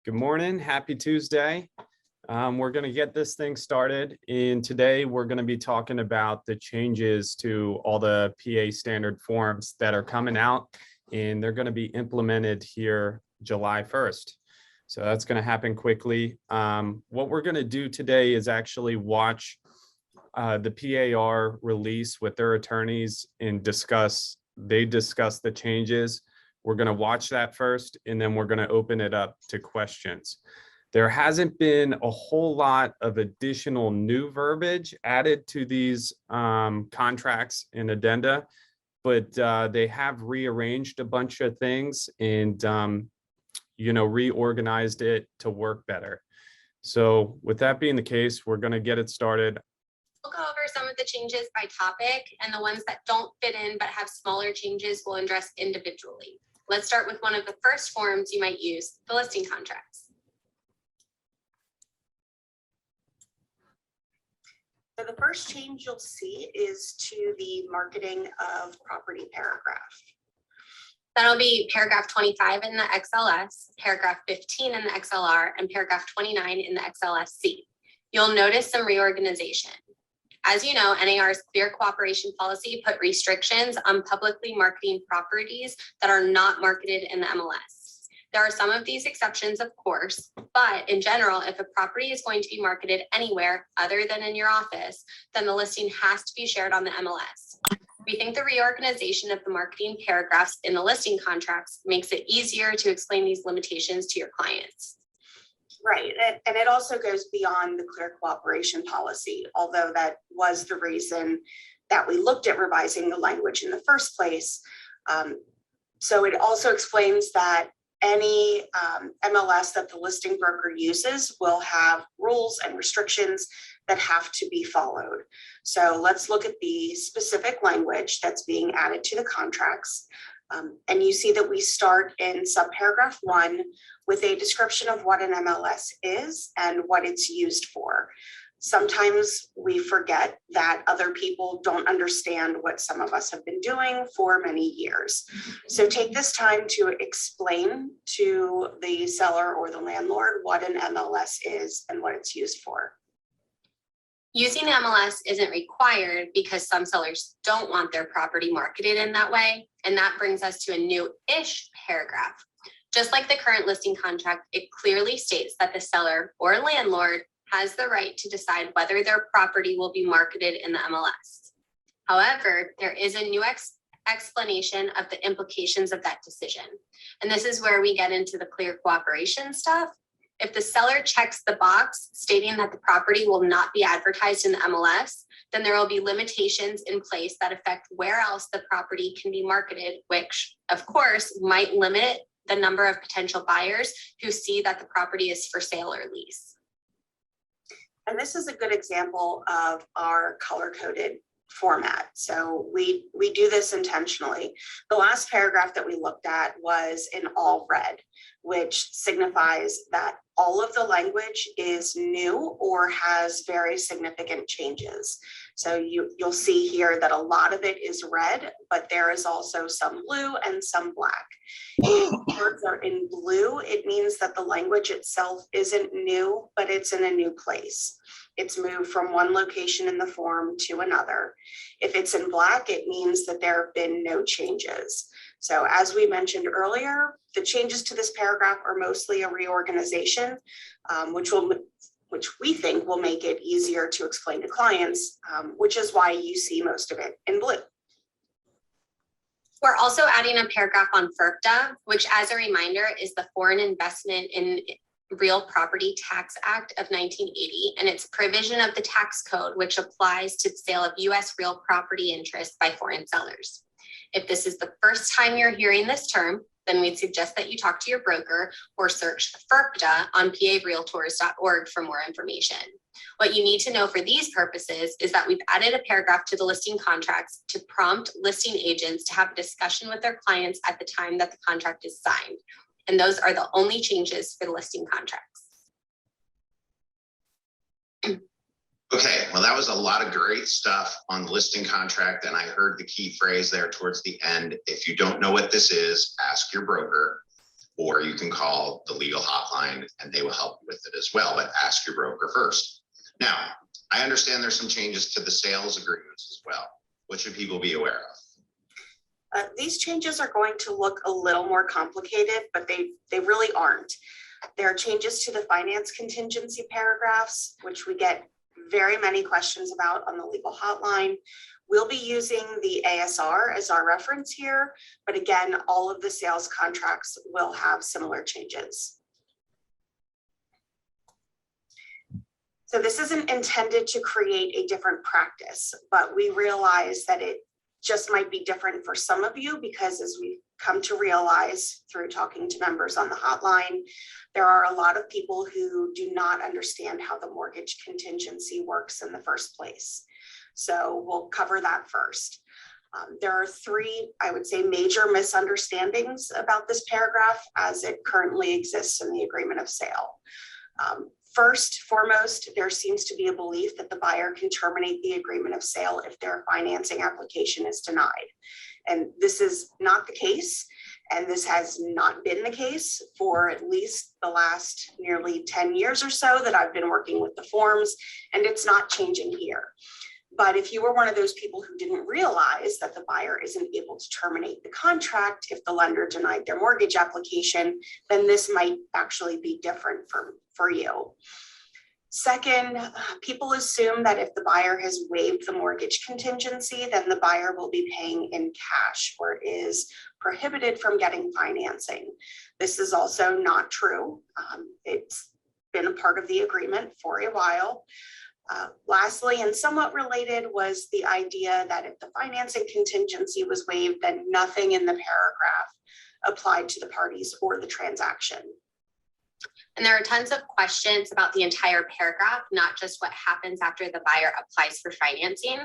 Good morning. Happy Tuesday. We're going to get this thing started. And today we're going to be talking about the changes to all the PA standard forms that are coming out, and they're going to be implemented here July 1st. So that's going to happen quickly. What we're going to do today is actually watch the PAR release with their attorneys and discuss the changes. We're going to watch that first, and then we're going to open it up to questions. There hasn't been a whole lot of additional new verbiage added to these contracts and addenda, but they have rearranged a bunch of things and reorganized it to work better. So with that being the case, we're going to get it started. We'll go over some of the changes by topic, and the ones that don't fit in but have smaller changes we'll address individually. Let's start with one of the first forms you might use, the listing contracts. So the first change you'll see is to the marketing of property paragraph. That'll be paragraph 25 in the XLS, paragraph 15 in the XLR, and paragraph 29 in the XLSC. You'll notice some reorganization. As you know, NAR's clear cooperation policy put restrictions on publicly marketing properties that are not marketed in the MLS. There are some of these exceptions, of course, but in general, if a property is going to be marketed anywhere other than in your office, then the listing has to be shared on the MLS. We think the reorganization of the marketing paragraphs in the listing contracts makes it easier to explain these limitations to your clients. Right, and it also goes beyond the clear cooperation policy, although that was the reason that we looked at revising the language in the first place. So it also explains that any MLS that the listing broker uses will have rules and restrictions that have to be followed. So let's look at the specific language that's being added to the contracts. And you see that we start in subparagraph 1 with a description of what an MLS is and what it's used for. Sometimes we forget that other people don't understand what some of us have been doing for many years. So take this time to explain to the seller or the landlord what an MLS is and what it's used for. Using MLS isn't required because some sellers don't want their property marketed in that way, and that brings us to a new-ish paragraph. Just like the current listing contract, it clearly states that the seller or landlord has the right to decide whether their property will be marketed in the MLS. However, there is a new explanation of the implications of that decision. And this is where we get into the clear cooperation stuff. If the seller checks the box stating that the property will not be advertised in the MLS, then there will be limitations in place that affect where else the property can be marketed, which of course might limit the number of potential buyers who see that the property is for sale or lease. And this is a good example of our color-coded format. So we do this intentionally. The last paragraph that we looked at was in all red, which signifies that all of the language is new or has very significant changes. So you'll see here that a lot of it is red, but there is also some blue and some black. If words are in blue, it means that the language itself isn't new, but it's in a new place. It's moved from one location in the form to another. If it's in black, it means that there have been no changes. So as we mentioned earlier, the changes to this paragraph are mostly a reorganization, which we think will make it easier to explain to clients, which is why you see most of it in blue. We're also adding a paragraph on FIRPTA, which, as a reminder, is the Foreign Investment in Real Property Tax Act of 1980, and it's a provision of the tax code which applies to the sale of U.S. real property interests by foreign sellers. If this is the first time you're hearing this term, then we'd suggest that you talk to your broker or search FIRPTA on parealtors.org for more information. What you need to know for these purposes is that we've added a paragraph to the listing contracts to prompt listing agents to have a discussion with their clients at the time that the contract is signed. And those are the only changes for the listing contracts. Okay, well, that was a lot of great stuff on the listing contract, and I heard the key phrase there towards the end. If you don't know what this is, ask your broker. or you can call the legal hotline and they will help you with it as well, but ask your broker first. Now, I understand there's some changes to the sales agreements as well. What should people be aware of? These changes are going to look a little more complicated, but they really aren't. There are changes to the finance contingency paragraphs, which we get very many questions about on the legal hotline. We'll be using the ASR as our reference here, but again, all of the sales contracts will have similar changes. So this isn't intended to create a different practice, but we realize that it just might be different for some of you, because as we've come to realize through talking to members on the hotline, there are a lot of people who do not understand how the mortgage contingency works in the first place. So we'll cover that first. There are three, I would say, major misunderstandings about this paragraph as it currently exists in the agreement of sale. First, foremost, there seems to be a belief that the buyer can terminate the agreement of sale if their financing application is denied. And this is not the case. And this has not been the case for at least the last nearly 10 years or so that I've been working with the forms, and it's not changing here. But if you were one of those people who didn't realize that the buyer isn't able to terminate the contract if the lender denied their mortgage application, then this might actually be different for you. Second, people assume that if the buyer has waived the mortgage contingency, then the buyer will be paying in cash or is prohibited from getting financing. This is also not true. It's been a part of the agreement for a while. Lastly, and somewhat related, was the idea that if the financing contingency was waived, then nothing in the paragraph applied to the parties or the transaction. And there are tons of questions about the entire paragraph, not just what happens after the buyer applies for financing.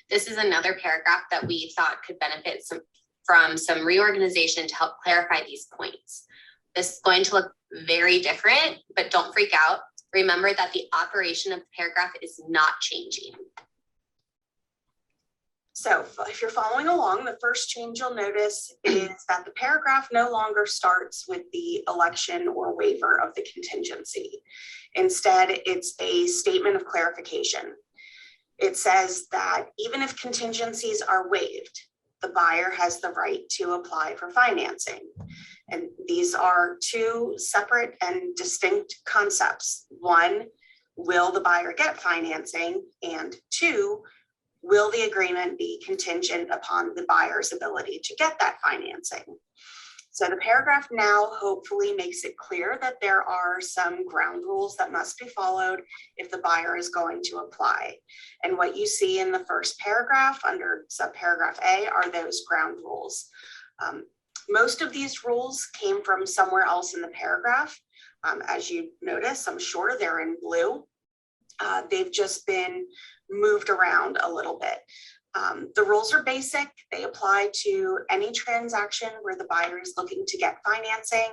This is another paragraph that we thought could benefit from some reorganization to help clarify these points. This is going to look very different, but don't freak out. Remember that the operation of the paragraph is not changing. So if you're following along, the first change you'll notice is that the paragraph no longer starts with the election or waiver of the contingency. Instead, it's a statement of clarification. It says that even if contingencies are waived, the buyer has the right to apply for financing. And these are two separate and distinct concepts. One, will the buyer get financing? And two, will the agreement be contingent upon the buyer's ability to get that financing? So the paragraph now hopefully makes it clear that there are some ground rules that must be followed if the buyer is going to apply. And what you see in the first paragraph under subparagraph A are those ground rules. Most of these rules came from somewhere else in the paragraph. As you notice, I'm sure they're in blue. They've just been moved around a little bit. The rules are basic. They apply to any transaction where the buyer is looking to get financing.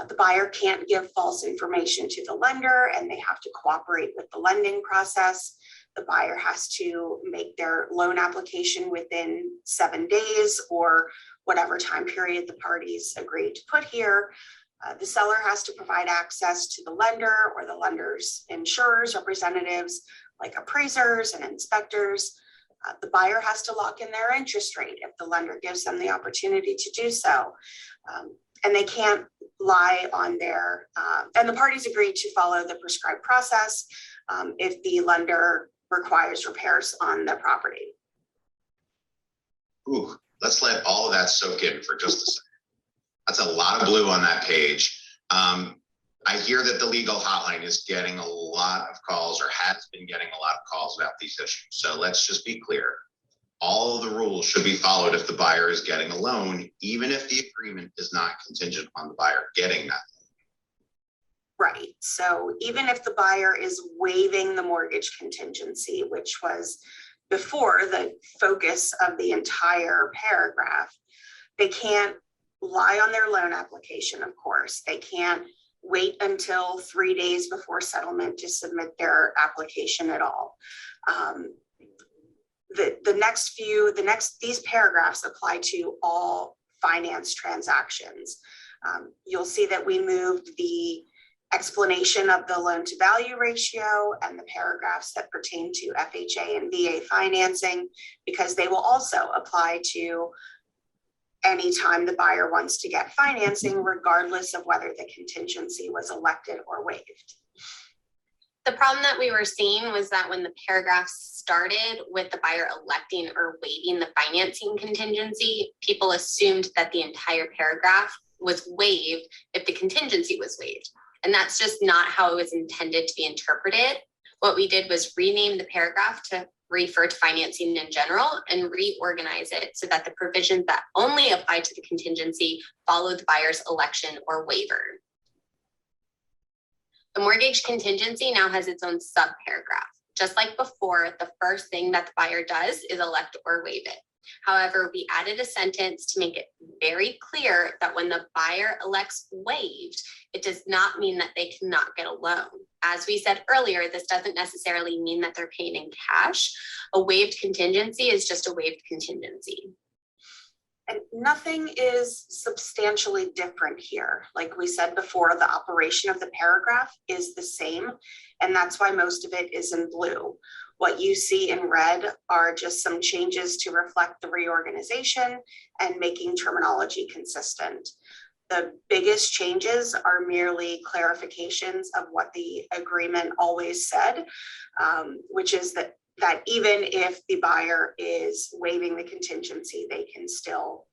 The buyer can't give false information to the lender, and they have to cooperate with the lending process. The buyer has to make their loan application within 7 days or whatever time period the parties agreed to put here. The seller has to provide access to the lender or the lender's insurers, representatives like appraisers and inspectors. The buyer has to lock in their interest rate if the lender gives them the opportunity to do so. And they can't lie on their, and the parties agree to follow the prescribed process if the lender requires repairs on the property. Ooh, let's let all of that soak in for just a second. That's a lot of blue on that page. I hear that the legal hotline is getting a lot of calls, or has been getting a lot of calls about these issues. So let's just be clear. All of the rules should be followed if the buyer is getting a loan, even if the agreement is not contingent on the buyer getting that. Right. So even if the buyer is waiving the mortgage contingency, which was before the focus of the entire paragraph, they can't lie on their loan application, of course. They can't wait until 3 days before settlement to submit their application at all. These paragraphs apply to all finance transactions. You'll see that we moved the explanation of the loan to value ratio and the paragraphs that pertain to FHA and VA financing, because they will also apply to anytime the buyer wants to get financing, regardless of whether the contingency was elected or waived. The problem that we were seeing was that when the paragraphs started with the buyer electing or waiving the financing contingency, people assumed that the entire paragraph was waived if the contingency was waived. And that's just not how it was intended to be interpreted. What we did was rename the paragraph to refer to financing in general and reorganize it so that the provisions that only apply to the contingency follow the buyer's election or waiver. The mortgage contingency now has its own subparagraph. Just like before, the first thing that the buyer does is elect or waive it. However, we added a sentence to make it very clear that when the buyer elects waived, it does not mean that they cannot get a loan. As we said earlier, this doesn't necessarily mean that they're paid in cash. A waived contingency is just a waived contingency. And nothing is substantially different here. Like we said before, the operation of the paragraph is the same, and that's why most of it is in blue. What you see in red are just some changes to reflect the reorganization and making terminology consistent. The biggest changes are merely clarifications of what the agreement always said, which is that even if the buyer is waiving the contingency, they can still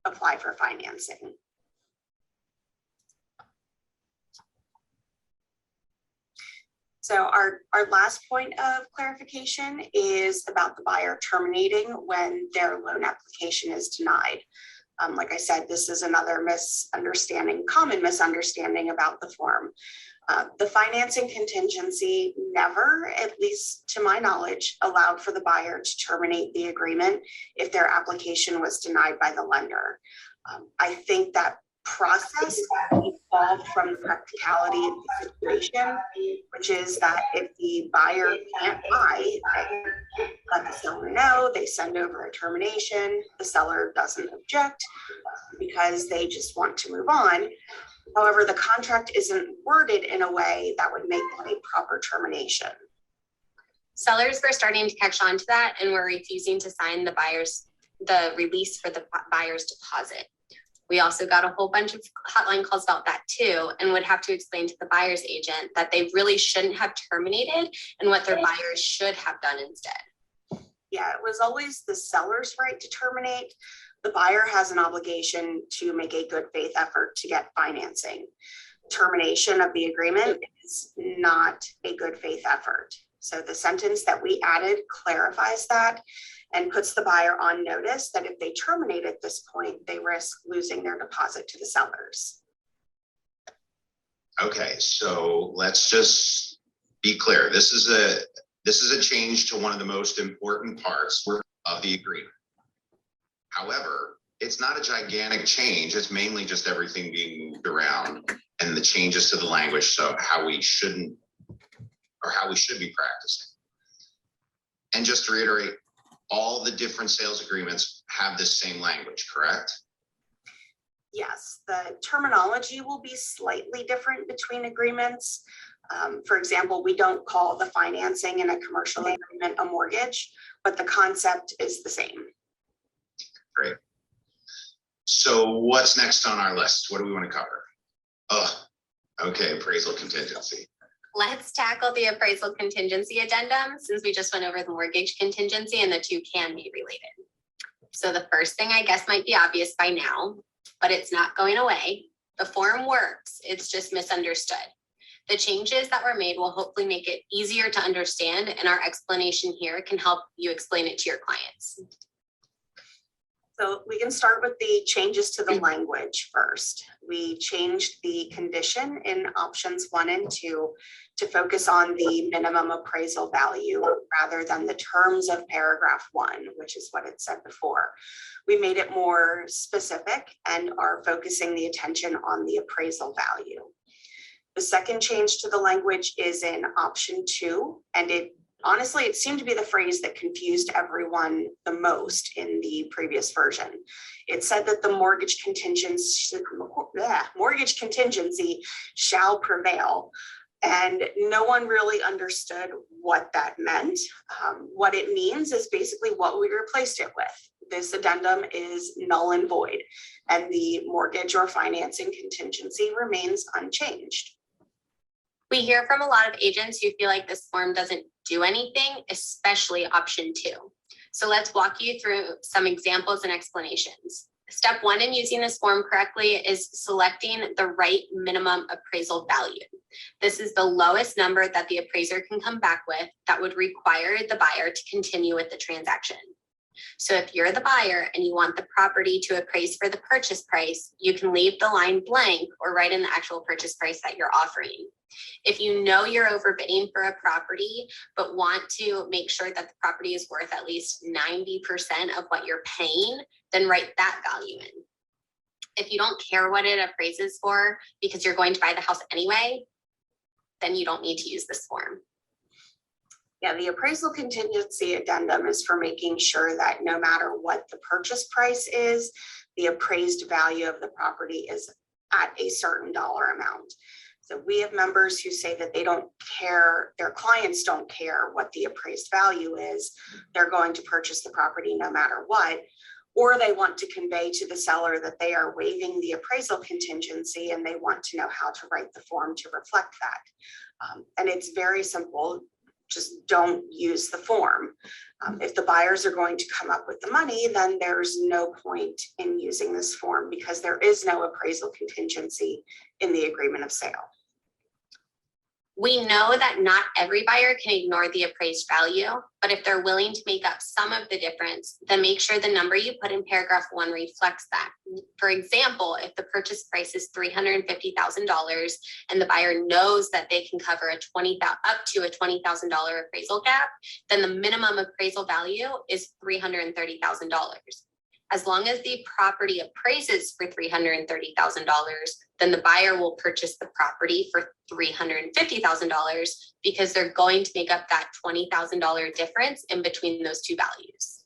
apply for financing. So our last point of clarification is about the buyer terminating when their loan application is denied. Like I said, this is another common misunderstanding about the form. The financing contingency never, at least to my knowledge, allowed for the buyer to terminate the agreement if their application was denied by the lender. I think that process evolved from the practicality of the situation, which is that if the buyer can't buy, they let the seller know, they send over a termination, the seller doesn't object because they just want to move on. However, the contract isn't worded in a way that would make it a proper termination. Sellers were starting to catch on to that and were refusing to sign the release for the buyer's deposit. We also got a whole bunch of hotline calls about that too, and would have to explain to the buyer's agent that they really shouldn't have terminated and what their buyers should have done instead. Yeah, it was always the seller's right to terminate. The buyer has an obligation to make a good faith effort to get financing. Termination of the agreement is not a good faith effort. So the sentence that we added clarifies that and puts the buyer on notice that if they terminate at this point, they risk losing their deposit to the sellers. Okay, so let's just be clear. This is a change to one of the most important parts of the agreement. However, it's not a gigantic change. It's mainly just everything being moved around and the changes to the language. So how we should be practicing. And just to reiterate, all the different sales agreements have this same language, correct? Yes, the terminology will be slightly different between agreements. For example, we don't call the financing in a commercial agreement a mortgage, but the concept is the same. Great. So what's next on our list? What do we want to cover? Oh, okay, appraisal contingency. Let's tackle the appraisal contingency addendum, since we just went over the mortgage contingency and the two can be related. So the first thing I guess might be obvious by now, but it's not going away. The form works, it's just misunderstood. The changes that were made will hopefully make it easier to understand, and our explanation here can help you explain it to your clients. So we can start with the changes to the language first. We changed the condition in options 1 and 2 to focus on the minimum appraisal value rather than the terms of paragraph 1, which is what it said before. We made it more specific and are focusing the attention on the appraisal value. The second change to the language is in option 2, and it Honestly, it seemed to be the phrase that confused everyone the most in the previous version. It said that the mortgage contingency shall prevail. And no one really understood what that meant. What it means is basically what we replaced it with. This addendum is null and void, and the mortgage or financing contingency remains unchanged. We hear from a lot of agents who feel like this form doesn't do anything, especially option 2. So let's walk you through some examples and explanations. Step 1 in using this form correctly is selecting the right minimum appraisal value. This is the lowest number that the appraiser can come back with that would require the buyer to continue with the transaction. So if you're the buyer and you want the property to appraise for the purchase price, you can leave the line blank or write in the actual purchase price that you're offering. If you know you're overbidding for a property, but want to make sure that the property is worth at least 90% of what you're paying, then write that value in. If you don't care what it appraises for because you're going to buy the house anyway, then you don't need to use this form. Yeah, the appraisal contingency addendum is for making sure that no matter what the purchase price is, the appraised value of the property is at a certain dollar amount. So we have members who say that they don't care, their clients don't care what the appraised value is. They're going to purchase the property no matter what, or they want to convey to the seller that they are waiving the appraisal contingency and they want to know how to write the form to reflect that. And it's very simple. Just don't use the form. If the buyers are going to come up with the money, then there's no point in using this form because there is no appraisal contingency in the agreement of sale. We know that not every buyer can ignore the appraised value, but if they're willing to make up some of the difference, then make sure the number you put in paragraph 1 reflects that. For example, if the purchase price is $350,000 and the buyer knows that they can cover up to a $20,000 appraisal gap, then the minimum appraisal value is $330,000. As long as the property appraises for $330,000, then the buyer will purchase the property for $350,000 because they're going to make up that $20,000 difference in between those two values.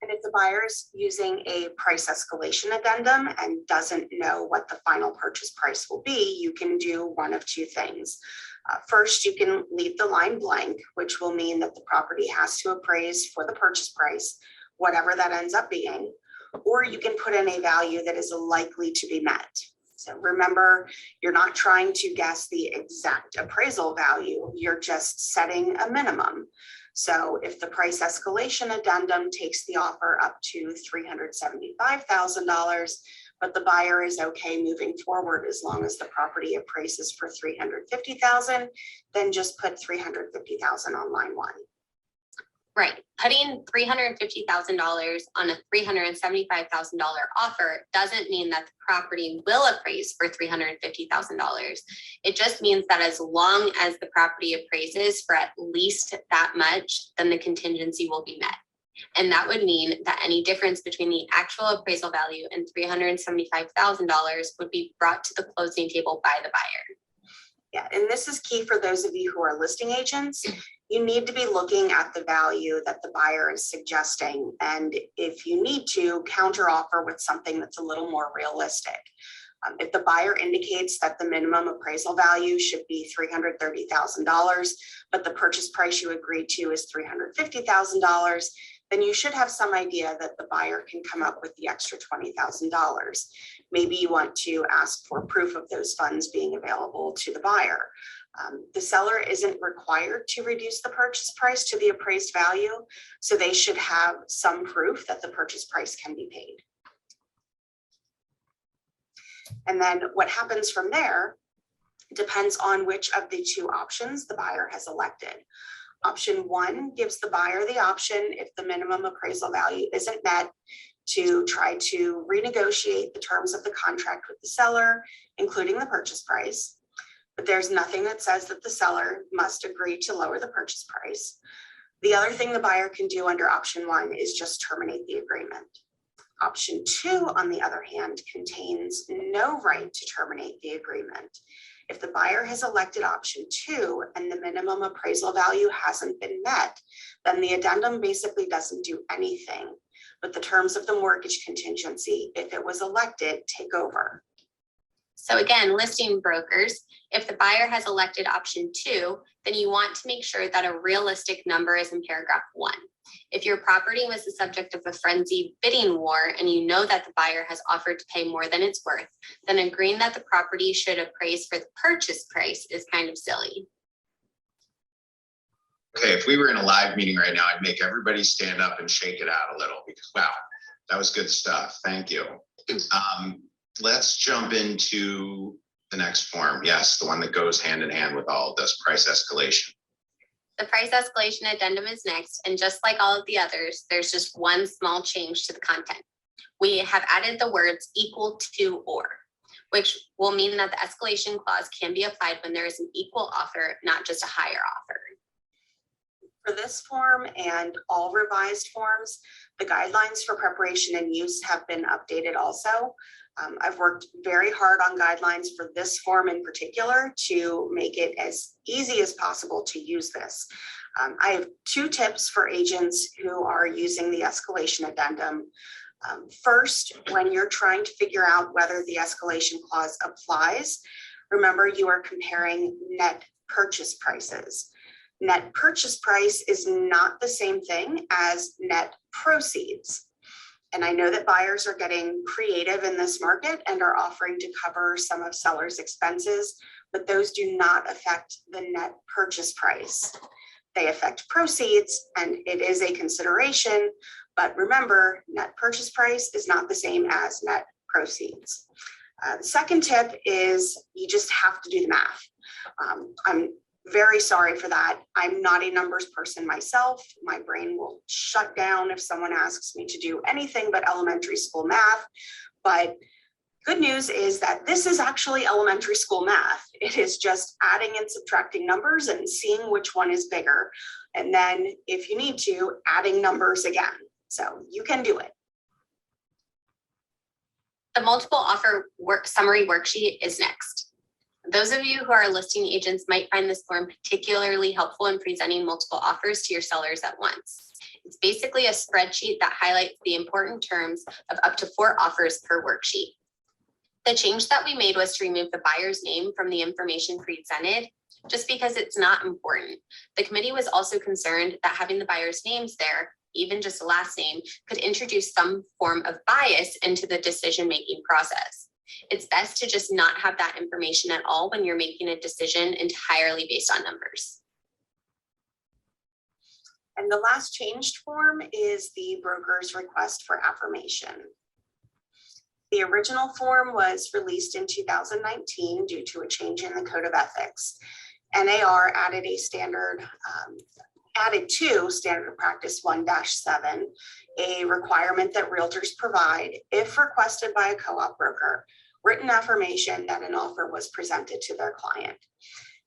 And if the buyer is using a price escalation addendum and doesn't know what the final purchase price will be, you can do one of two things. First, you can leave the line blank, which will mean that the property has to appraise for the purchase price, whatever that ends up being, or you can put in a value that is likely to be met. So remember, you're not trying to guess the exact appraisal value, you're just setting a minimum. So if the price escalation addendum takes the offer up to $375,000, but the buyer is okay moving forward as long as the property appraises for $350,000, then just put $350,000 on line 1. Right. Putting $350,000 on a $375,000 offer doesn't mean that the property will appraise for $350,000. It just means that as long as the property appraises for at least that much, then the contingency will be met. And that would mean that any difference between the actual appraisal value and $375,000 would be brought to the closing table by the buyer. Yeah, and this is key for those of you who are listing agents. You need to be looking at the value that the buyer is suggesting. And if you need to, counter offer with something that's a little more realistic. If the buyer indicates that the minimum appraisal value should be $330,000, but the purchase price you agreed to is $350,000, then you should have some idea that the buyer can come up with the extra $20,000. Maybe you want to ask for proof of those funds being available to the buyer. The seller isn't required to reduce the purchase price to the appraised value, so they should have some proof that the purchase price can be paid. And then what happens from there depends on which of the two options the buyer has elected. Option 1 gives the buyer the option, if the minimum appraisal value isn't met, to try to renegotiate the terms of the contract with the seller, including the purchase price. But there's nothing that says that the seller must agree to lower the purchase price. The other thing the buyer can do under option 1 is just terminate the agreement. Option 2, on the other hand, contains no right to terminate the agreement. If the buyer has elected option 2 and the minimum appraisal value hasn't been met, then the addendum basically doesn't do anything. But the terms of the mortgage contingency, if it was elected, take over. So again, listing brokers, if the buyer has elected option 2, then you want to make sure that a realistic number is in paragraph 1. If your property was the subject of a frenzied bidding war and you know that the buyer has offered to pay more than it's worth, then agreeing that the property should appraise for the purchase price is kind of silly. Okay, if we were in a live meeting right now, I'd make everybody stand up and shake it out a little because wow, that was good stuff. Thank you. Let's jump into the next form. Yes, the one that goes hand in hand with all of this, price escalation. The price escalation addendum is next, and just like all of the others, there's just one small change to the content. We have added the words equal to or, which will mean that the escalation clause can be applied when there is an equal offer, not just a higher offer. For this form and all revised forms, the guidelines for preparation and use have been updated also. I've worked very hard on guidelines for this form in particular to make it as easy as possible to use this. I have 2 tips for agents who are using the escalation addendum. First, when you're trying to figure out whether the escalation clause applies, remember you are comparing net purchase prices. Net purchase price is not the same thing as net proceeds. And I know that buyers are getting creative in this market and are offering to cover some of sellers' expenses, but those do not affect the net purchase price. They affect proceeds, and it is a consideration, but remember, net purchase price is not the same as net proceeds. The second tip is you just have to do the math. I'm very sorry for that. I'm not a numbers person myself. My brain will shut down if someone asks me to do anything but elementary school math. But good news is that this is actually elementary school math. It is just adding and subtracting numbers and seeing which one is bigger. And then if you need to, adding numbers again. So you can do it. The multiple offer summary worksheet is next. Those of you who are listing agents might find this form particularly helpful in presenting multiple offers to your sellers at once. It's basically a spreadsheet that highlights the important terms of up to 4 offers per worksheet. The change that we made was to remove the buyer's name from the information presented, just because it's not important. The committee was also concerned that having the buyer's names there, even just a last name, could introduce some form of bias into the decision-making process. It's best to just not have that information at all when you're making a decision entirely based on numbers. And the last changed form is the broker's request for affirmation. The original form was released in 2019 due to a change in the Code of Ethics. NAR added to Standard Practice 1-7, a requirement that realtors provide, if requested by a co-op broker, written affirmation that an offer was presented to their client.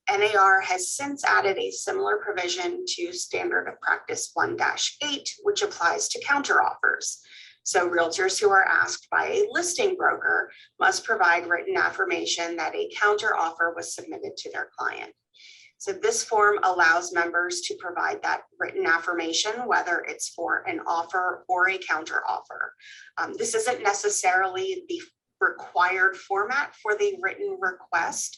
NAR has since added a similar provision to Standard of Practice 1-8, which applies to counteroffers. So realtors who are asked by a listing broker must provide written affirmation that a counteroffer was submitted to their client. So this form allows members to provide that written affirmation, whether it's for an offer or a counteroffer. This isn't necessarily the required format for the written request.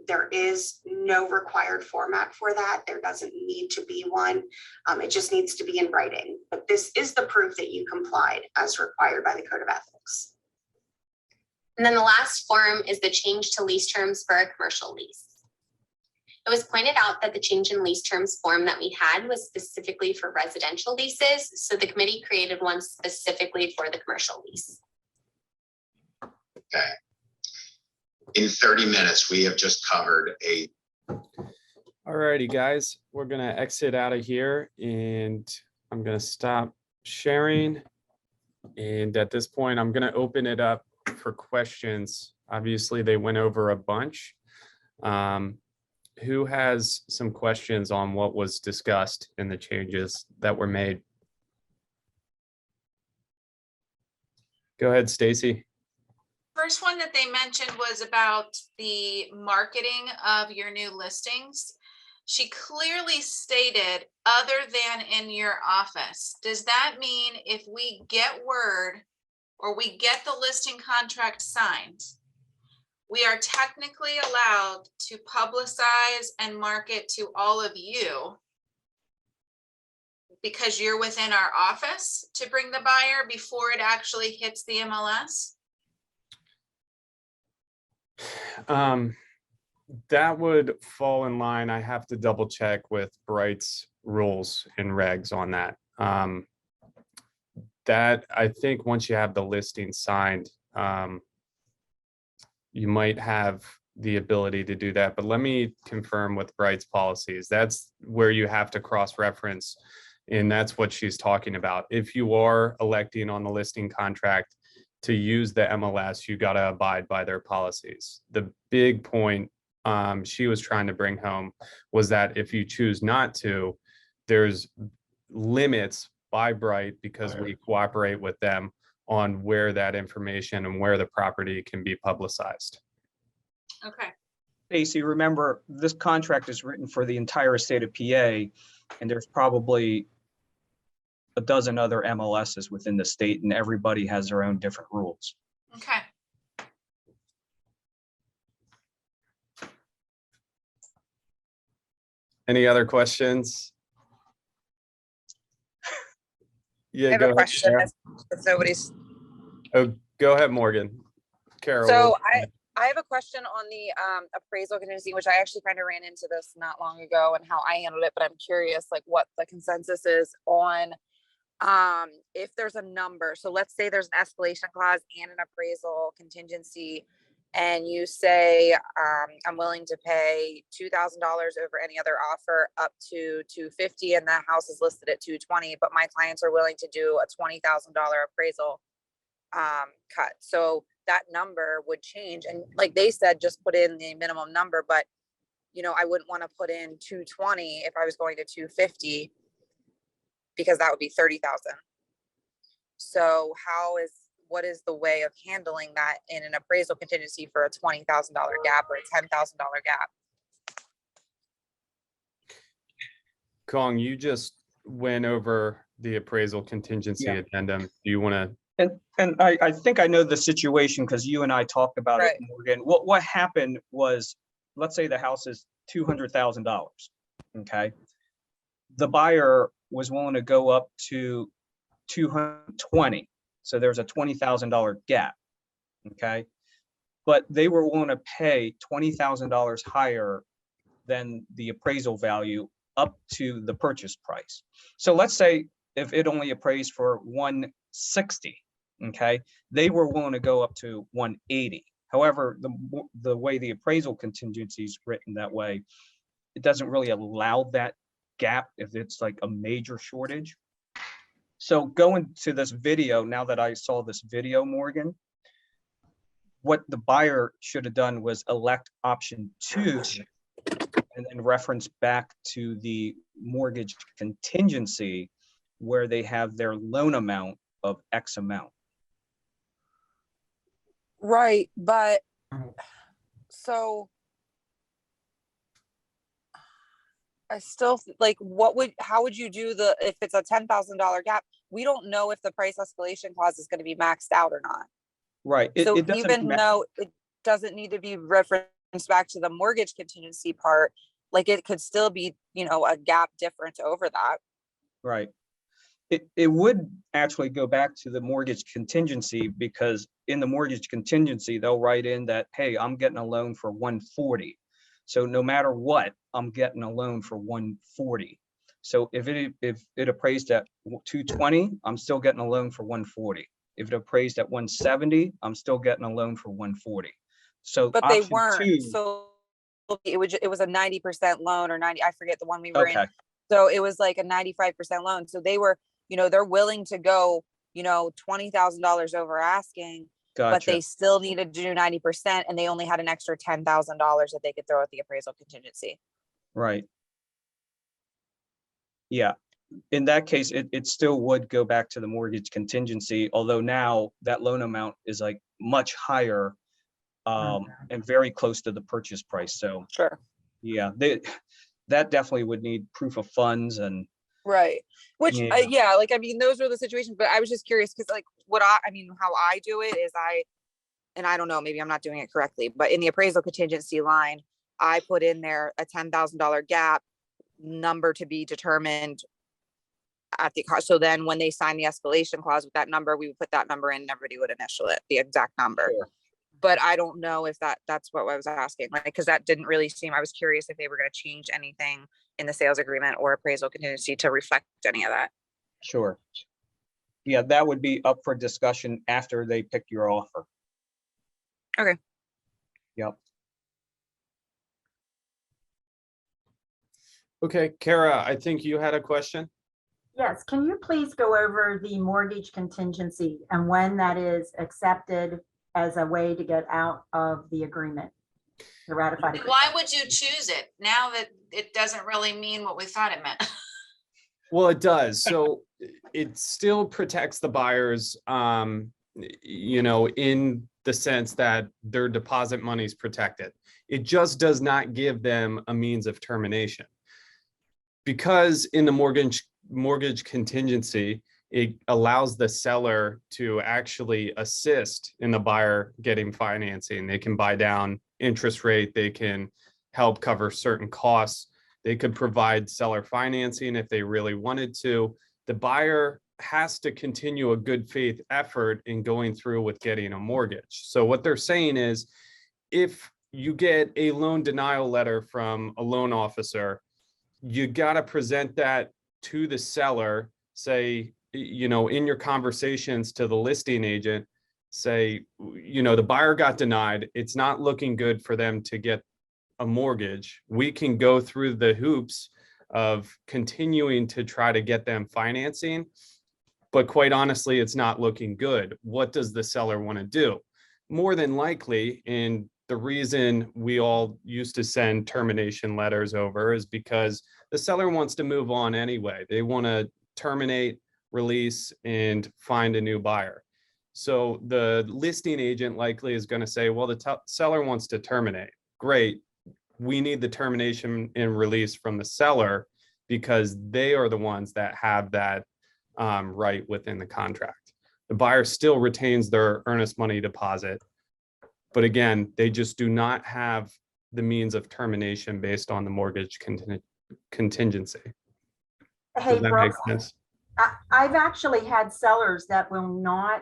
There is no required format for that. There doesn't need to be one. It just needs to be in writing. But this is the proof that you complied as required by the Code of Ethics. And then the last form is the change to lease terms for a commercial lease. It was pointed out that the change in lease terms form that we had was specifically for residential leases, so the committee created one specifically for the commercial lease. Okay. In 30 minutes, we have just covered a. All righty, guys, we're going to exit out of here and I'm going to stop sharing. And at this point, I'm going to open it up for questions. Obviously, they went over a bunch. Who has some questions on what was discussed and the changes that were made? Go ahead, Stacy. For first one that they mentioned was about the marketing of your new listings. She clearly stated, other than in your office. Does that mean if we get word or we get the listing contract signed, we are technically allowed to publicize and market to all of you because you're within our office to bring the buyer before it actually hits the MLS? That would fall in line. I have to double check with Bright's rules and regs on that. That I think once you have the listing signed, you might have the ability to do that, but let me confirm with Bright's policies. That's where you have to cross-reference, and that's what she's talking about. If you are electing on the listing contract to use the MLS, you got to abide by their policies. The big point she was trying to bring home was that if you choose not to, there's limits by Bright, because we cooperate with them on where that information and where the property can be publicized. Okay. Stacy, remember, this contract is written for the entire state of PA, and there's probably a dozen other MLSs within the state, and everybody has their own different rules. Okay. Any other questions? Yeah, I have go a ahead, question. Sarah. If nobody's, Oh, go ahead, Morgan. Carol. so I have a question on the appraisal contingency, which I actually kind of ran into this not long ago and how I handled it, but I'm curious like what the consensus is on if there's a number. So let's say there's an escalation clause and an appraisal contingency, and you say I'm willing to pay $2,000 over any other offer up to $250,000, and that house is listed at $220,000, but my clients are willing to do a $20,000 appraisal cut. So that number would change. And like they said, just put in the minimum number, but you know, I wouldn't want to put in 220 if I was going to 250, because that would be 30,000. So what is the way of handling that in an appraisal contingency for a $20,000 gap or a $10,000 gap? Kong, you just went over the appraisal contingency Yeah. addendum. Do you want to? And I think I know the situation because you and I talked about Right. it, Morgan. What happened was, let's say the house is $200,000. Okay. The buyer was willing to go up to 220. So there's a $20,000 gap. Okay. But they were willing to pay $20,000 higher than the appraisal value up to the purchase price. So let's say if it only appraised for 160, okay, they were willing to go up to 180. However, the way the appraisal contingency is written that way, it doesn't really allow that gap if it's like a major shortage. So going to this video, now that I saw this video, Morgan, what the buyer should have done was elect option 2 and then reference back to the mortgage contingency where they have their loan amount of X amount. Right. But so I still like, how would you do if it's a $10,000 gap? We don't know if the price escalation clause is going to be maxed out or not. Right. So it doesn't even though it doesn't need to be referenced back to the mortgage contingency part, like it could still be, you know, a gap difference over that. Right. It would actually go back to the mortgage contingency, because in the mortgage contingency, they'll write in that, hey, I'm getting a loan for 140. So no matter what, I'm getting a loan for 140. So if it appraised at 220, I'm still getting a loan for 140. If it appraised at 170, I'm still getting a loan for 140. So But they option weren't. 2, So it was a 90% loan or 90, I forget the one we were in. okay, So it was like a 95% loan. So they were, you know, they're willing to go, you know, $20,000 over asking, but gotcha. they still needed to do 90%, and they only had an extra $10,000 that they could throw at the appraisal contingency. Right. Yeah, in that case, it still would go back to the mortgage contingency, although now that loan amount is like much higher and very close to the purchase price. So Sure. yeah, that definitely would need proof of funds and Right. Which, Yeah. yeah, like, I mean, those are the situations, but I was just curious because like I mean, how I do it is and I don't know, maybe I'm not doing it correctly, but in the appraisal contingency line, I put in there a $10,000 gap number to be determined at the cost. So then when they sign the escalation clause with that number, we would put that number in and everybody would initial it, the exact number. Sure. But I don't know if that's what I was asking, like, because that didn't really seem, I was curious if they were going to change anything in the sales agreement or appraisal contingency to reflect any of that. Sure. Yeah, that would be up for discussion after they pick your offer. Okay. Yep. Okay, Kara, I think you had a question. Yes, can you please go over the mortgage contingency and when that is accepted as a way to get out of the agreement? The ratified agreement. Why would you choose it now that it doesn't really mean what we thought it meant? Well, it does. So it still protects the buyers, in the sense that their deposit money is protected. It just does not give them a means of termination. Because in the mortgage contingency, it allows the seller to actually assist in the buyer getting financing. They can buy down interest rate. They can help cover certain costs. They could provide seller financing if they really wanted to. The buyer has to continue a good faith effort in going through with getting a mortgage. So what they're saying is, if you get a loan denial letter from a loan officer, you got to present that to the seller, say, in your conversations to the listing agent, say, the buyer got denied. It's not looking good for them to get a mortgage. We can go through the hoops of continuing to try to get them financing, but quite honestly, it's not looking good. What does the seller want to do? More than likely, and the reason we all used to send termination letters over is because the seller wants to move on anyway. They want to terminate, release, and find a new buyer. So the listing agent likely is going to say, well, the seller wants to terminate. Great. We need the termination and release from the seller because they are the ones that have that right within the contract. The buyer still retains their earnest money deposit, but again, they just do not have the means of termination based on the mortgage contingency. Hey, Does that Brooks, make sense? I've actually had sellers that will not,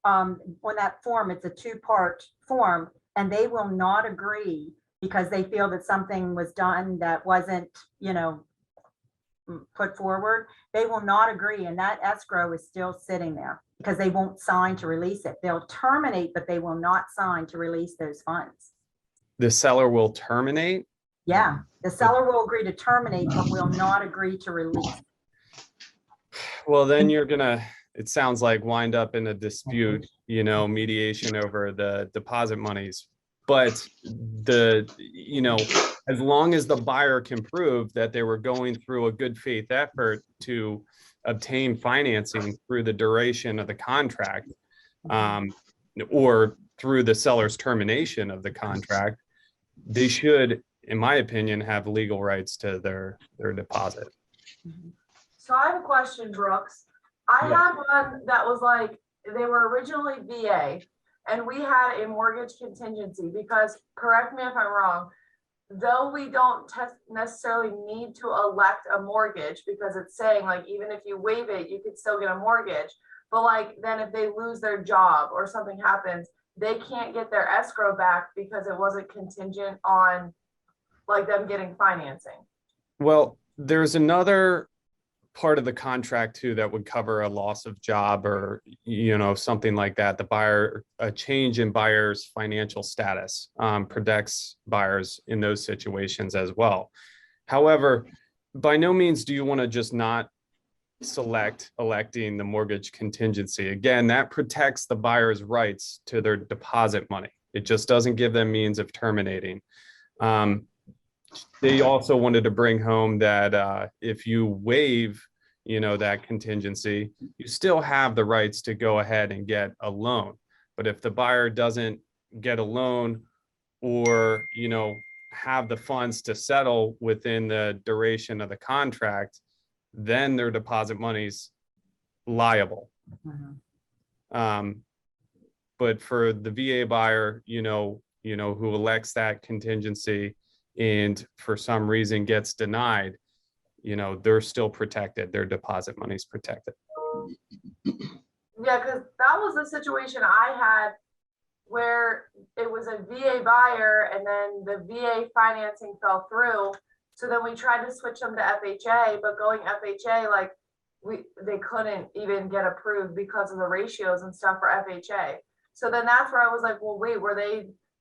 on that form, it's a two-part form, and they will not agree because they feel that something was done that wasn't, put forward. They will not agree, and that escrow is still sitting there because they won't sign to release it. They'll terminate, but they will not sign to release those funds. The seller will terminate? Yeah, the seller will agree to terminate, but will not agree to release. Well, then you're gonna, it sounds like, wind up in a dispute, mediation over the deposit monies. But as long as the buyer can prove that they were going through a good faith effort to obtain financing through the duration of the contract, or through the seller's termination of the contract, they should, in my opinion, have legal rights to their deposit. So I have a question, Brooks. I Yeah. had one that was like, they were originally VA and we had a mortgage contingency because, correct me if I'm wrong, though we don't necessarily need to elect a mortgage because it's saying like, even if you waive it, you could still get a mortgage. But like, then if they lose their job or something happens, they can't get their escrow back because it wasn't contingent on like them getting financing. Well, there's another part of the contract too that would cover a loss of job or something like that. A change in buyer's financial status protects buyers in those situations as well. However, by no means do you want to just not electing the mortgage contingency. Again, that protects the buyer's rights to their deposit money. It just doesn't give them means of terminating. They also wanted to bring home that if you waive, that contingency, you still have the rights to go ahead and get a loan. But if the buyer doesn't get a loan or, have the funds to settle within the duration of the contract, then their deposit money's liable. But for the VA buyer, who elects that contingency and for some reason gets denied, they're still protected. Their deposit money's protected. Yeah, because that was the situation I had where it was a VA buyer and then the VA financing fell through. So then we tried to switch them to FHA, but going FHA, like they couldn't even get approved because of the ratios and stuff for FHA. So then that's where I was like, well, wait,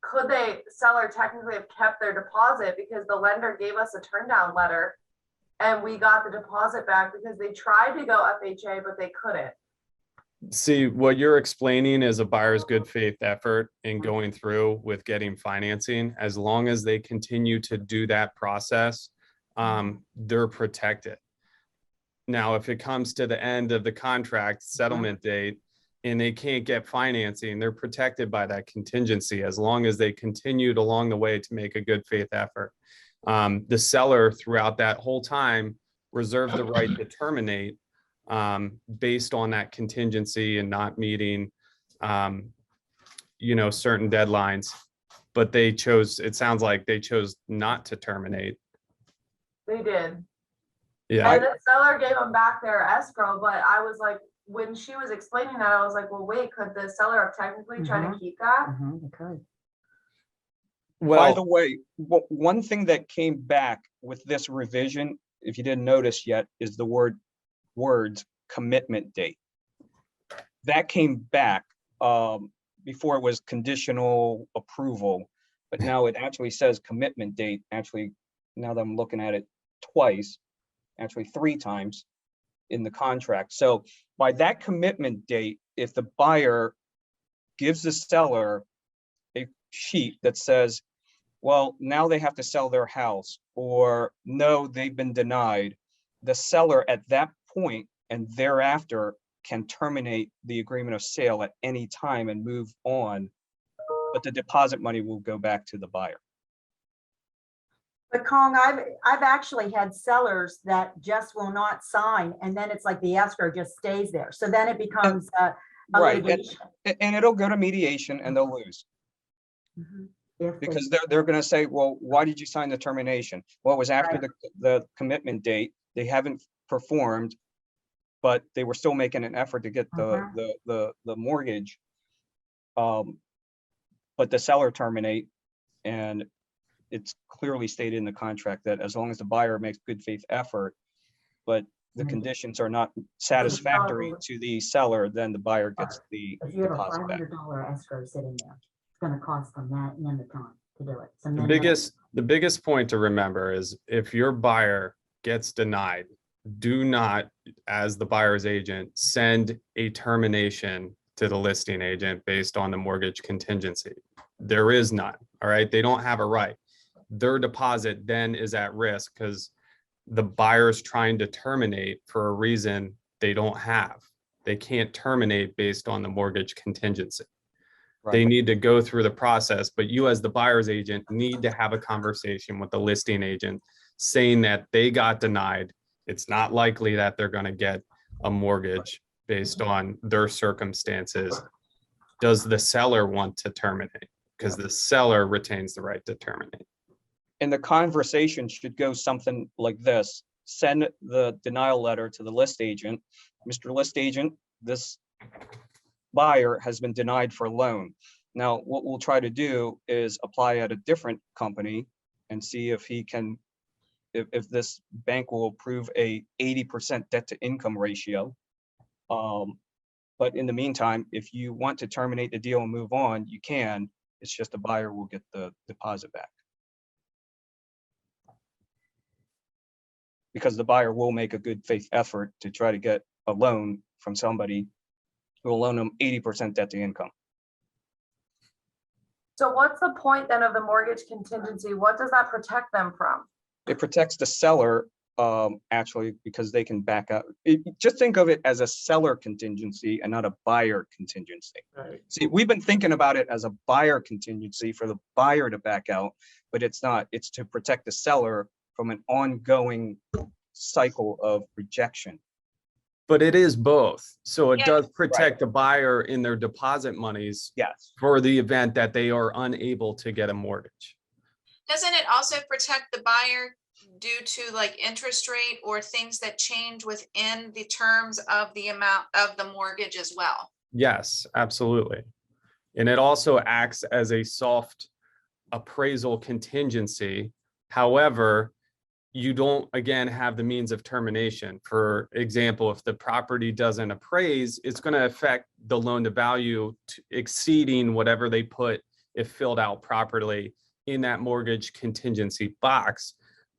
could the seller technically have kept their deposit because the lender gave us a turn down letter and we got the deposit back because they tried to go FHA, but they couldn't. See, what you're explaining is a buyer's good faith effort in going through with getting financing. As long as they continue to do that process, they're protected. Now, if it comes to the end of the contract settlement date and they can't get financing, they're protected by that contingency as long as they continued along the way to make a good faith effort. The seller throughout that whole time reserved the right to terminate based on that contingency and not meeting, certain deadlines. But it sounds like they chose not to terminate. They did. Yeah. And the seller gave them back their escrow, but I was like, when she was explaining that, I was like, well, wait, could the seller have technically tried to keep that? Okay. By the way, one thing that came back with this revision, if you didn't notice yet, is the words commitment date. That came back before it was conditional approval, but now it actually says commitment date. Actually, now that I'm looking at it twice, actually 3 times in the contract. So by that commitment date, if the buyer gives the seller a sheet that says, well, now they have to sell their house, or no, they've been denied, the seller at that point and thereafter can terminate the agreement of sale at any time and move on, but the deposit money will go back to the buyer. But Kong, I've actually had sellers that just will not sign, and then it's like the escrow just stays there. So then it becomes a Right, litigation. and it'll go to mediation and they'll lose. Because they're going to say, well, why did you sign the termination? Well, it was after the commitment date. They haven't performed, but they were still making an effort to get the mortgage. But the seller terminate, and it's clearly stated in the contract that as long as the buyer makes good faith effort, but the conditions are not satisfactory to the seller, then the buyer gets the If you have a deposit back. $500 escrow sitting there, it's going to cost them that and the time to do it. So The biggest point to remember is if your buyer gets denied, do not, as the buyer's agent, send a termination to the listing agent based on the mortgage contingency. There is none. All right. They don't have a right. Their deposit then is at risk because the buyer's trying to terminate for a reason they don't have. They can't terminate based on the mortgage contingency. They need to go through the process, but you as the buyer's agent need to have a conversation with the listing agent saying that they got denied. It's not likely that they're going to get a mortgage based on their circumstances. Does the seller want to terminate? Because the seller retains the right to terminate. And the conversation should go something like this. Send the denial letter to the list agent. Mr. List Agent, this buyer has been denied for a loan. Now, what we'll try to do is apply at a different company and see if he can, if this bank will approve a 80% debt to income ratio. But in the meantime, if you want to terminate the deal and move on, you can. It's just the buyer will get the deposit back. Because the buyer will make a good faith effort to try to get a loan from somebody who will loan them 80% debt to income. So what's the point then of the mortgage contingency? What does that protect them from? It protects the seller actually, because they can back out. Just think of it as a seller contingency and not a buyer contingency. Right. See, we've been thinking about it as a buyer contingency for the buyer to back out, but it's not. It's to protect the seller from an ongoing cycle of rejection. But it is both. So it Yeah, does protect the buyer in their deposit monies Yes. for the event that they are unable to get a mortgage. Doesn't it also protect the buyer due to like interest rate or things that change within the terms of the amount of the mortgage as well? Yes, absolutely. And it also acts as a soft appraisal contingency. However, you don't, again, have the means of termination. For example, if the property doesn't appraise, it's going to affect the loan to value exceeding whatever they put if filled out properly in that mortgage contingency box.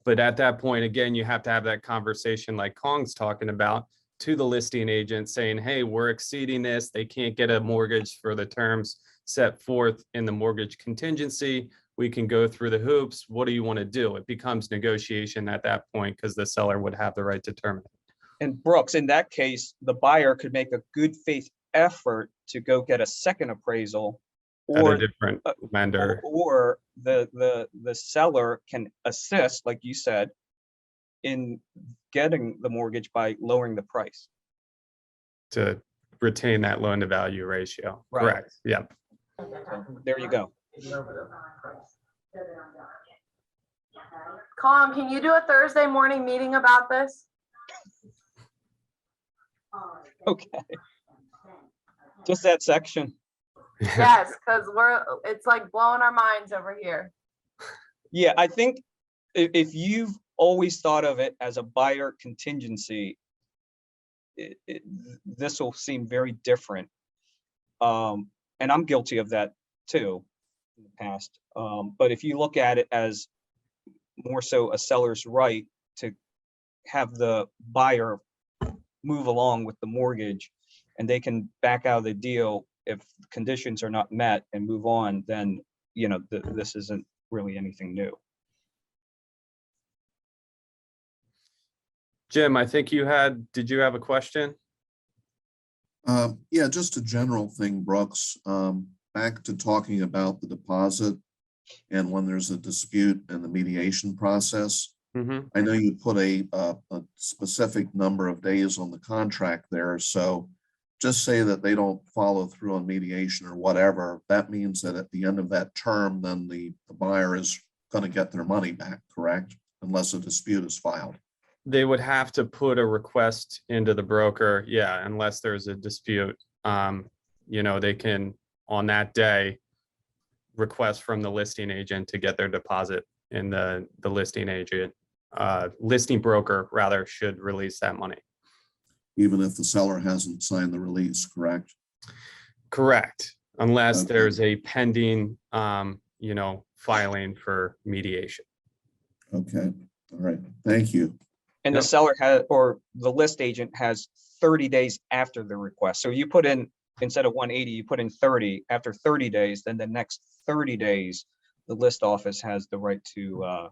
But at that point, again, you have to have that conversation like Kong's talking about to the listing agent saying, hey, we're exceeding this. They can't get a mortgage for the terms set forth in the mortgage contingency. We can go through the hoops. What do you want to do? It becomes negotiation at that point because the seller would have the right to terminate. And Brooks, in that case, the buyer could make a good faith effort to go get a second appraisal, At or a different lender. or the seller can assist, like you said, in getting the mortgage by lowering the price. To retain that loan to value ratio. Right. Correct. Yep. So there you go. Colin, can you do a Thursday morning meeting about this? Okay. Just that section. Yes, because it's like blowing our minds over here. Yeah, I think if you've always thought of it as a buyer contingency, this will seem very different. And I'm guilty of that too in the past. But if you look at it as more so a seller's right to have the buyer move along with the mortgage, and they can back out of the deal if conditions are not met and move on, then, you know, this isn't really anything new. Jim, I think did you have a question? Yeah, just a general thing, Brooks. Back to talking about the deposit and when there's a dispute and the mediation process. Mhm. I know you put a specific number of days on the contract there, so just say that they don't follow through on mediation or whatever. That means that at the end of that term, then the buyer is going to get their money back, correct? Unless a dispute is filed. They would have to put a request into the broker, yeah, unless there's a dispute. You know, they can, on that day, request from the listing agent to get their deposit, and the listing agent, listing broker rather, should release that money. Even if the seller hasn't signed the release, correct? Correct, unless Okay. there's a pending, you know, filing for mediation. Okay, all right, thank you. And Yep. the seller has, or the list agent has 30 days after the request. So you put in, instead of 180, you put in 30. After 30 days, then the next 30 days, the list office has the right to,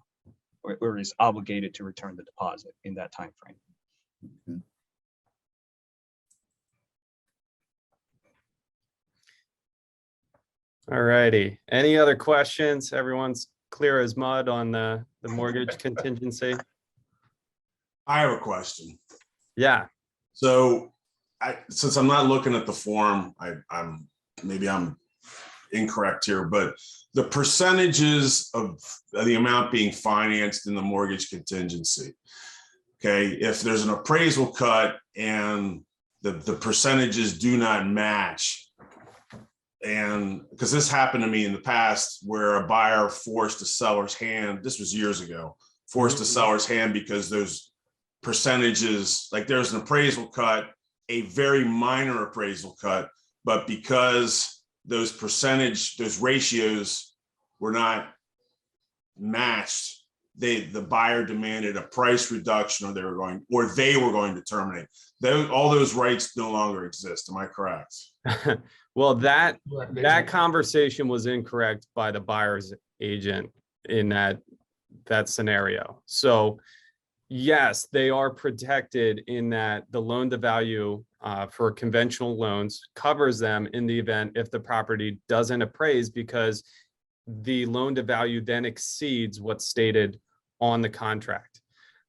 or is obligated to return the deposit in that time frame. Okay. All righty. Any other questions? Everyone's clear as mud on the mortgage contingency? I have a question. Yeah, So since I'm not looking at the form, maybe I'm incorrect here, but the percentages of the amount being financed in the mortgage contingency. Okay, if there's an appraisal cut and the percentages do not match, and because this happened to me in the past where a buyer forced a seller's hand, this was years ago, forced a seller's hand because those percentages, like there's an appraisal cut, a very minor appraisal cut, but because those ratios were not matched, the buyer demanded a price reduction, or they were going to terminate. All those rights no longer exist. Am I correct? well, that conversation was incorrect by the buyer's agent in that scenario. So Yes, they are protected in that the loan to value for conventional loans covers them in the event if the property doesn't appraise, because the loan to value then exceeds what's stated on the contract.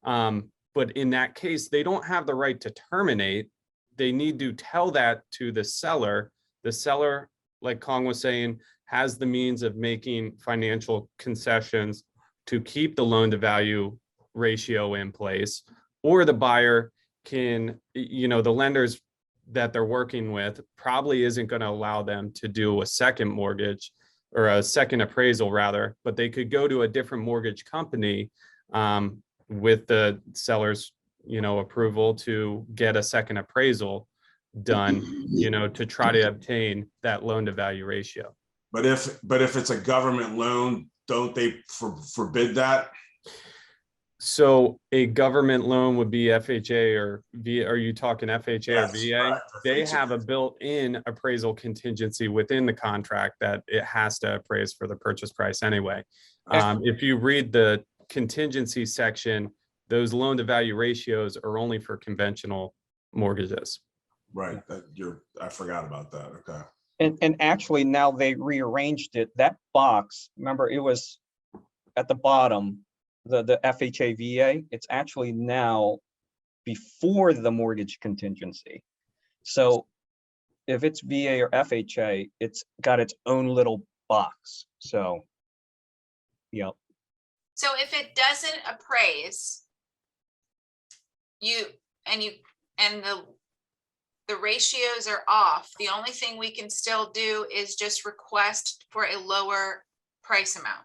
But in that case, they don't have the right to terminate. They need to tell that to the seller. The seller, like Kong was saying, has the means of making financial concessions to keep the loan to value ratio in place, or the buyer can, the lenders that they're working with probably isn't going to allow them to do a second mortgage or a second appraisal rather, but they could go to a different mortgage company with the seller's, approval to get a second appraisal done, to try to obtain that loan to value ratio. But if it's a government loan, don't they forbid that? So a government loan would be FHA or VA. Are you talking FHA or Yes, VA? correct. They FHA. have a built-in appraisal contingency within the contract that it has to appraise for the purchase price anyway. If you read the contingency section, those loan to value ratios are only for conventional mortgages. Right, I forgot about that, okay. And actually now they rearranged it. That box, remember it was at the bottom, the FHA VA, it's actually now before the mortgage contingency. So if it's VA or FHA, it's got its own little box. So, yeah. So if it doesn't appraise, and the ratios are off, the only thing we can still do is just request for a lower price amount.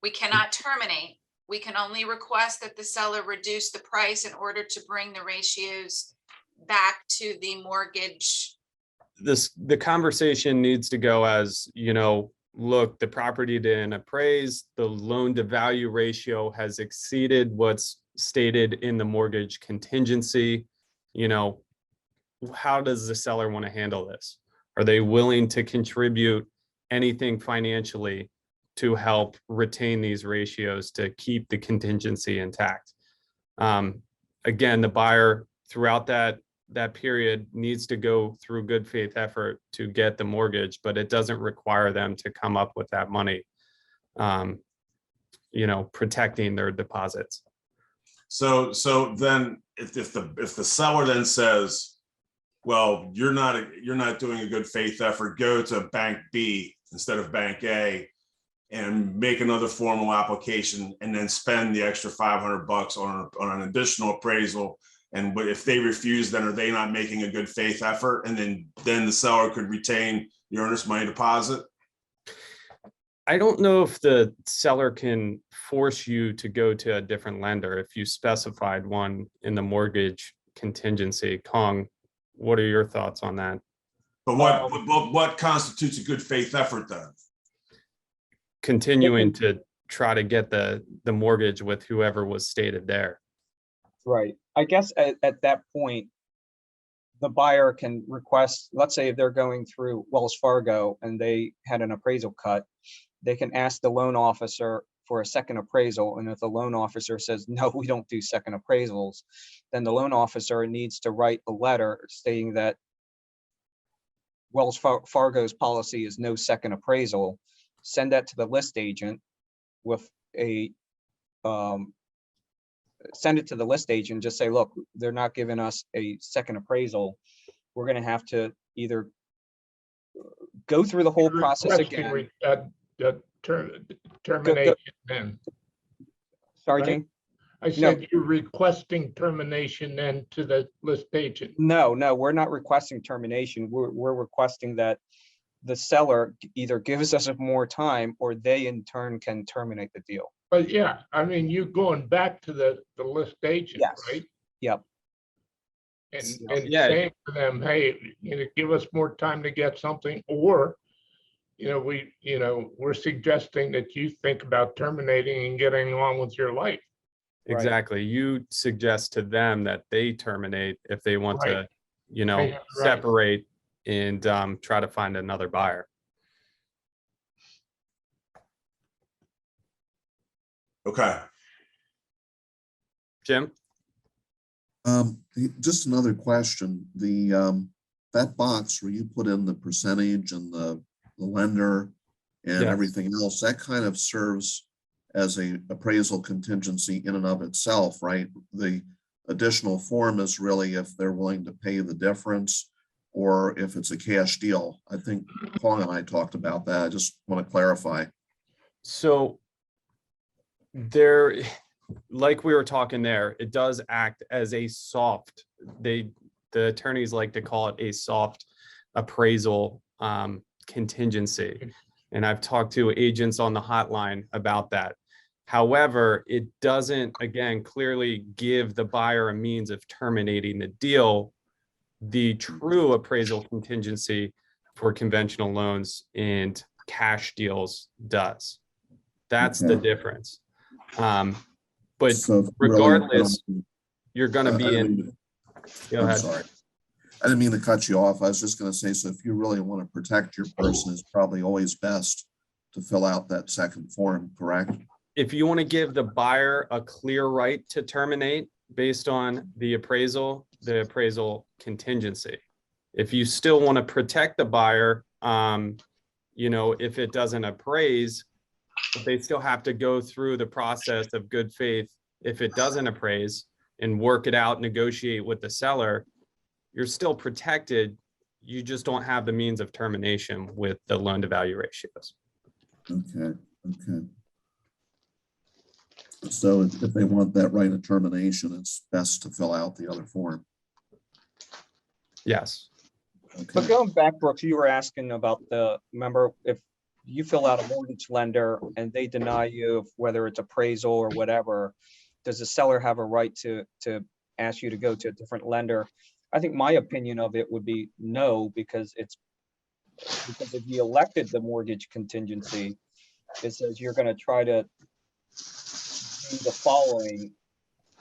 We cannot terminate. We can only request that the seller reduce the price in order to bring the ratios back to the mortgage. The conversation needs to go as, look, the property didn't appraise, the loan to value ratio has exceeded what's stated in the mortgage contingency. How does the seller want to handle this? Are they willing to contribute anything financially to help retain these ratios to keep the contingency intact? Again, the buyer throughout that period needs to go through good faith effort to get the mortgage, but it doesn't require them to come up with that money, protecting their deposits. So then if the seller then says, well, you're not doing a good faith effort, go to bank B instead of bank A and make another formal application and then spend the extra $500 on an additional appraisal. But if they refuse, then are they not making a good faith effort? And then the seller could retain the earnest money deposit? I don't know if the seller can force you to go to a different lender if you specified one in the mortgage contingency. Kong, what are your thoughts on that? But what constitutes a good faith effort then? Continuing to try to get the mortgage with whoever was stated there. Right. I guess at that point, the buyer can request, let's say if they're going through Wells Fargo and they had an appraisal cut, they can ask the loan officer for a second appraisal. And if the loan officer says, no, we don't do second appraisals, then the loan officer needs to write a letter stating that Wells Fargo's policy is no second appraisal, send that to the list agent with send it to the list agent, just say, look, they're not giving us a second appraisal. We're going to have to either go through the whole process again. Termination then. Sorry, right? Jane? I said you're requesting termination then to the list agent. No, we're not requesting termination. We're requesting that the seller either gives us more time or they in turn can terminate the deal. But yeah, I mean, you're going back to the list agent, Yes. right? Yep. And Yeah. saying to them, hey, give us more time to get something, or we're suggesting that you think about terminating and getting on with your life. Exactly. You suggest to them that they terminate if they want to, Right. separate and try to find another buyer. Okay. Jim? Just another question. That box where you put in the percentage and the lender and Yes. everything else, that kind of serves as a appraisal contingency in and of itself, right? The additional form is really if they're willing to pay the difference or if it's a cash deal. I think Paul and I talked about that. I just want to clarify. So there, like we were talking there, it does act as a soft, the attorneys like to call it a soft appraisal contingency. And I've talked to agents on the hotline about that. However, it doesn't, again, clearly give the buyer a means of terminating the deal. The true appraisal contingency for conventional loans and cash deals does. That's the difference. But So regardless, you're going to I be didn't in. mean Go I'm ahead. sorry. I didn't mean to cut you off. I was just going to say, so if you really want to protect your person, it's probably always best to fill out that second form, correct? If you want to give the buyer a clear right to terminate based on the appraisal contingency. If you still want to protect the buyer, if it doesn't appraise, they still have to go through the process of good faith. If it doesn't appraise and work it out, negotiate with the seller, you're still protected. You just don't have the means of termination with the loan to value ratios. Okay. So if they want that right of termination, it's best to fill out the other form. Yes. But Okay. going back, Brooks, you were asking about remember, if you fill out a mortgage lender and they deny you, whether it's appraisal or whatever, does the seller have a right to ask you to go to a different lender? I think my opinion of it would be no, because if you elected the mortgage contingency, it says you're going to try to do the following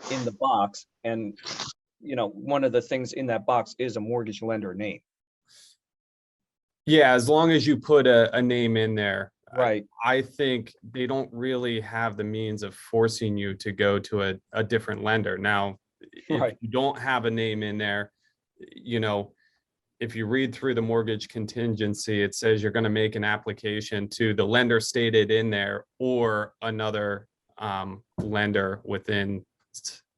in the box. And, one of the things in that box is a mortgage lender name. Yeah, as long as you put a name in there. Right. I think they don't really have the means of forcing you to go to a different lender. Now, if Right. you don't have a name in there, if you read through the mortgage contingency, it says you're going to make an application to the lender stated in there or another lender within,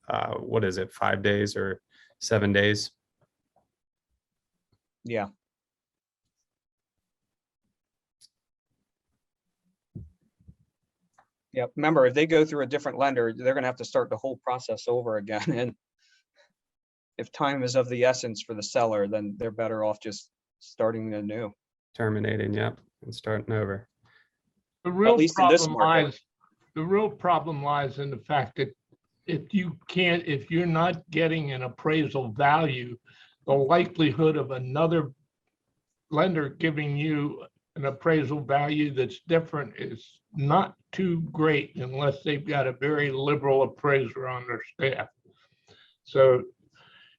5 days or 7 days? Yeah. Yeah, remember, if they go through a different lender, they're gonna have to start the whole process over again. And if time is of the essence for the seller, then they're better off just starting anew. Terminating, yep, and starting over. The real least in this problem market. lies, the real problem lies in the fact that if you're not getting an appraisal value, the likelihood of another lender giving you an appraisal value that's different is not too great unless they've got a very liberal appraiser on their staff. So,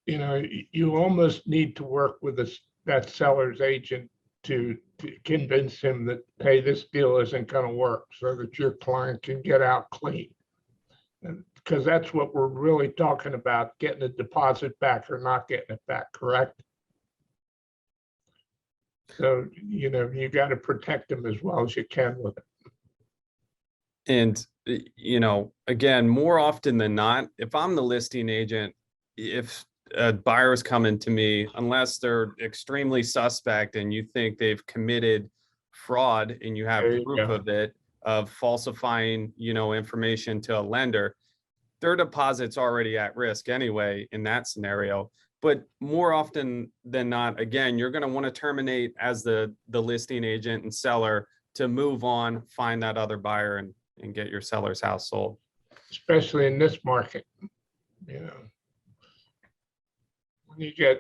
you almost need to work with that seller's agent to convince him that, hey, this deal isn't going to work, so that your client can get out clean. Because that's what we're really talking about, getting the deposit back or not getting it back, correct? So, you got to protect them as well as you can with it. And, again, more often than not, if I'm the listing agent, if a buyer is coming to me, unless they're extremely suspect and you think they've committed fraud and you have There you proof go. of it, of falsifying, information to a lender, their deposit's already at risk anyway in that scenario. But more often than not, again, you're going to want to terminate as the listing agent and seller to move on, find that other buyer and get your seller's house sold. Especially in this market,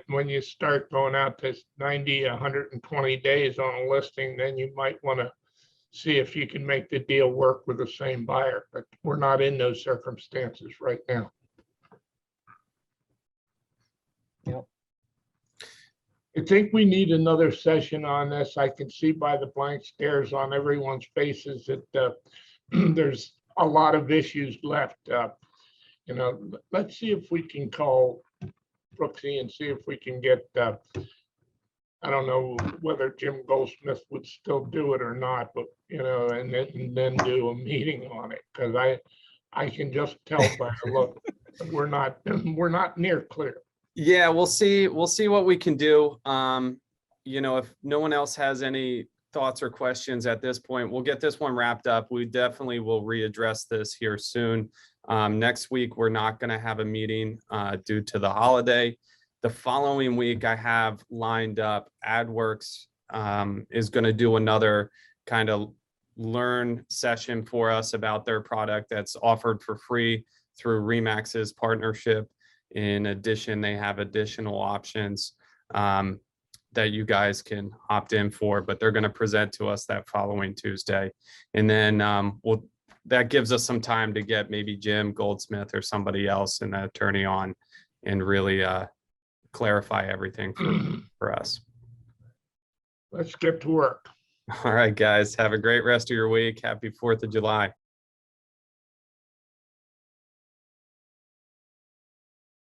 when you start going out to 90, 120 days on a listing, then you might want to see if you can make the deal work with the same buyer, but we're not in those circumstances right now. Yep. I think we need another session on this. I can see by the blank stares on everyone's faces that there's a lot of issues left. You know, let's see if we can call Brooksy and see if we can get, I don't know whether Jim Goldsmith would still do it or not, but, you know, and then do a meeting on it, because I can just tell by the look, that we're not near clear. Yeah, we'll see what we can do. You know, if no one else has any thoughts or questions at this point, we'll get this one wrapped up. We definitely will readdress this here soon. Next week, we're not going to have a meeting due to the holiday. The following week, I have lined up AdWorks is going to do another kind of learn session for us about their product that's offered for free through Remax's partnership. In addition, they have additional options that you guys can opt in for, but they're going to present to us that following Tuesday. And then that gives us some time to get maybe Jim Goldsmith or somebody else, an attorney, on and really clarify everything for us. Let's get to work. All right, guys, have a great rest of your week. Happy 4th of July.